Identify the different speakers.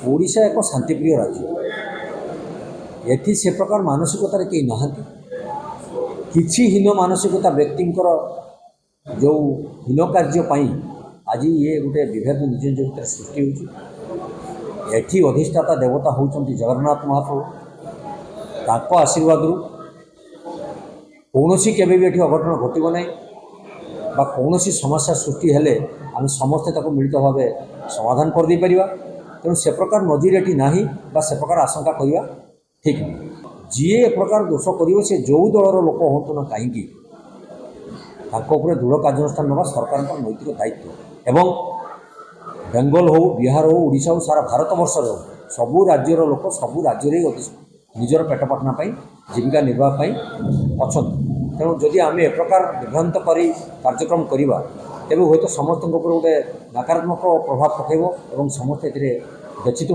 Speaker 1: ओडिशा एक शांतिप्रिय राज्य। एठी से प्रकार मानसिकतार कई नहांती किछि हीन मानसिकता व्यक्तिंकर जो हीन कार्य आज ये गोटे विभेद निज निज भर सृष्टि होती। अधिष्ठाता देवता होती जगन्नाथ महाप्रभु। ताको आशीर्वाद कौन सी केबे भी एठी अघटन घटब ना बा कौन सी समस्या सृष्टि हेले आम समस्ते ताको मिलित भाव समाधान कर दे परिबा। तेणु से प्रकार नजीर एटी नाही बा से प्रकार आशंका करवा ठीक नहीं। जी ए प्रकार दोष करिवो से जो दलर लोक हूँ ना कहीं दृढ़ कार्यानुष्ठान नवा सरकार नैतिक दायित्व। एवं बेंगल हो बिहार हो ओडिशा हो सारा भारत वर्ष हो सबू राज्यर लोक सबू राज्य निजर पेट पाटना जीविका निर्वाह अच्छा। तेणु जदि आम ए प्रकार विभ्रांत कर कार्यक्रम करवा तेज हूँ तो समस्त गोटे नकारात्मक प्रभाव पकेब और समस्त व्यथित।